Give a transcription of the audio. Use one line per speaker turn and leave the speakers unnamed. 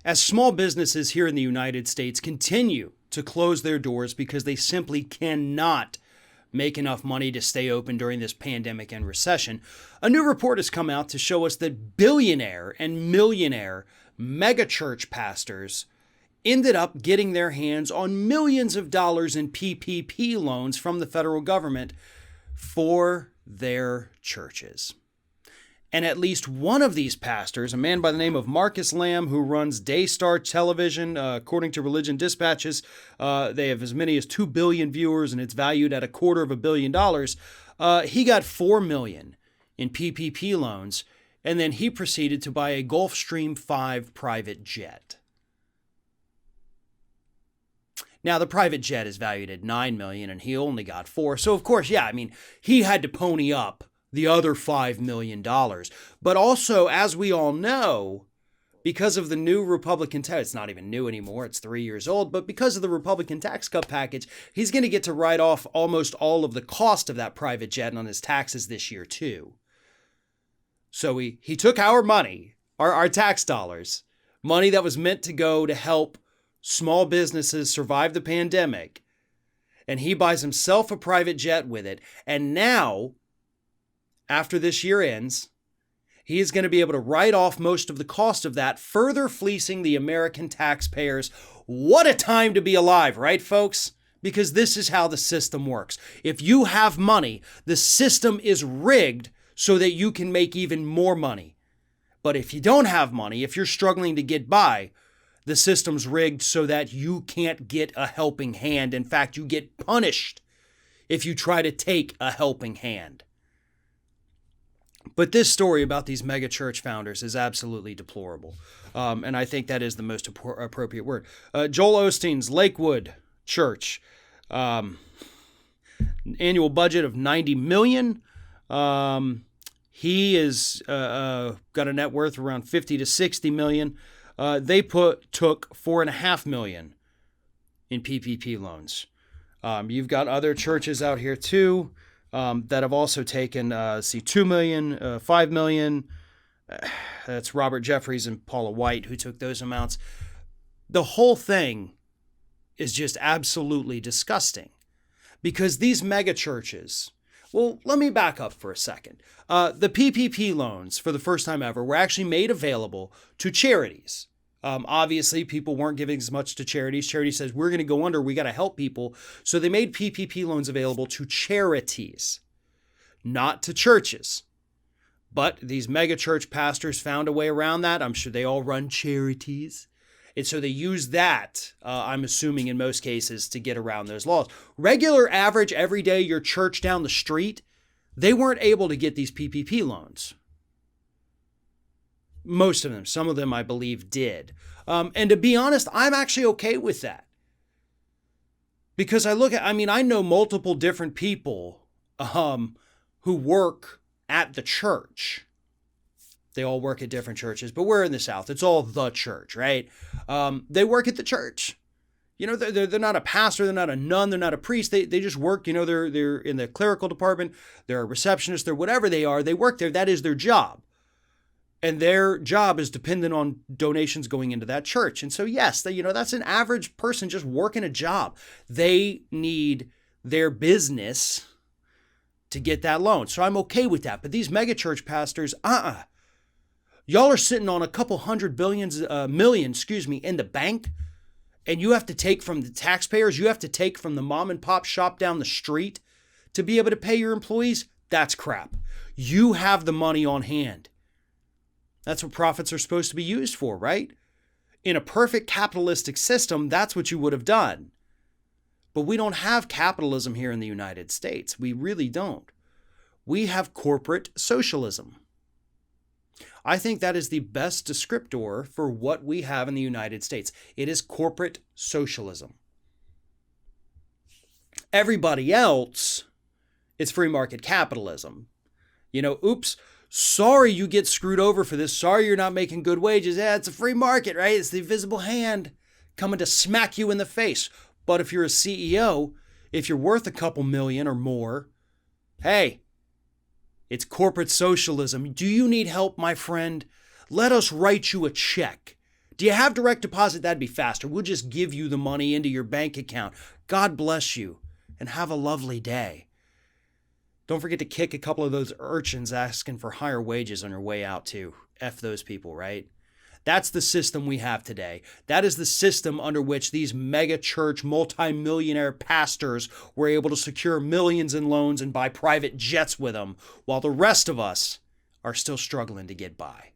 As small businesses here in the United States continue to close their doors because they simply cannot make enough money to stay open during this pandemic and recession, a new report has come out to show us that billionaire and millionaire megachurch pastors ended up getting their hands on millions of dollars in PPP loans from the federal government for their churches. And at least one of these pastors, a man by the name of Marcus Lamb, who runs Daystar Television, according to Religion Dispatches, they have as many as 2 billion viewers, and it's valued at $250 million. He got $4 million in PPP loans, and then he proceeded to buy a Gulfstream 5 private jet. Now, the private jet is valued at $9 million, and he only got $4 million. So, of course, he had to pony up the other $5 million. But also, as we all know, because of the new Republican tax, it's not even new anymore, it's 3 years old, but because of the Republican tax cut package, he's going to get to write off almost all of the cost of that private jet on his taxes this year too. So he took our money, our tax dollars, money that was meant to go to help small businesses survive the pandemic, and he buys himself a private jet with it, and now, after this year ends, he is going to be able to write off most of the cost of that, further fleecing the American taxpayers. What a time to be alive, right, folks? Because this is how the system works. If you have money, the system is rigged so that you can make even more money. But if you don't have money, if you're struggling to get by, the system's rigged so that you can't get a helping hand. In fact, you get punished if you try to take a helping hand. But this story about these mega church founders is absolutely deplorable. And I think that is the most appropriate word. Joel Osteen's Lakewood Church, annual budget of $90 million. He is got a net worth around $50 to $60 million. They took $4.5 million in PPP loans. You've got other churches out here too. That have also taken, $2 million, $5 million. That's Robert Jeffries and Paula White who took those amounts. The whole thing is just absolutely disgusting because these mega churches, well, let me back up for a second. The PPP loans, for the first time ever, were actually made available to charities. Obviously, people weren't giving as much to charities. Charity says, we're going to go under. We got to help people. So they made PPP loans available to charities, not to churches. But these mega church pastors found a way around that. I'm sure they all run charities. And so they use that, I'm assuming in most cases, to get around those laws. Regular, average, everyday, your church down the street, they weren't able to get these PPP loans. Most of them. Some of them, I believe, did. And to be honest, I'm actually okay with that. Because I know multiple different people who work at the church. They all work at different churches, but we're in the South. It's all the church, right? They work at the church. They're not a pastor, they're not a nun, they're not a priest. They just work, they're in the clerical department, they're a receptionist, they're whatever they are. They work there. That is their job. And their job is dependent on donations going into that church. And so, yes, that's an average person just working a job. They need their business to get that loan. So I'm okay with that. But these megachurch pastors, y'all are sitting on a couple million, in the bank. And you have to take from the taxpayers. You have to take from the mom and pop shop down the street to be able to pay your employees. That's crap. You have the money on hand. That's what profits are supposed to be used for, right? In a perfect capitalistic system, that's what you would have done. But we don't have capitalism here in the United States. We really don't. We have corporate socialism. I think that is the best descriptor for what we have in the United States. It is corporate socialism. Everybody else, it's free market capitalism. Oops. Sorry you get screwed over for this. Sorry you're not making good wages. Yeah, it's a free market, right? It's the invisible hand coming to smack you in the face. But if you're a CEO, if you're worth a couple million or more, hey, it's corporate socialism. Do you need help, my friend? Let us write you a check Do you have direct deposit? That'd be faster. We'll just give you the money into your bank account. God bless you and have a lovely day. Don't forget to kick a couple of those urchins asking for higher wages on your way out too. F those people, right? That's the system we have today. That is the system under which these mega church multimillionaire pastors were able to secure millions in loans and buy private jets with them, while the rest of us are still struggling to get by.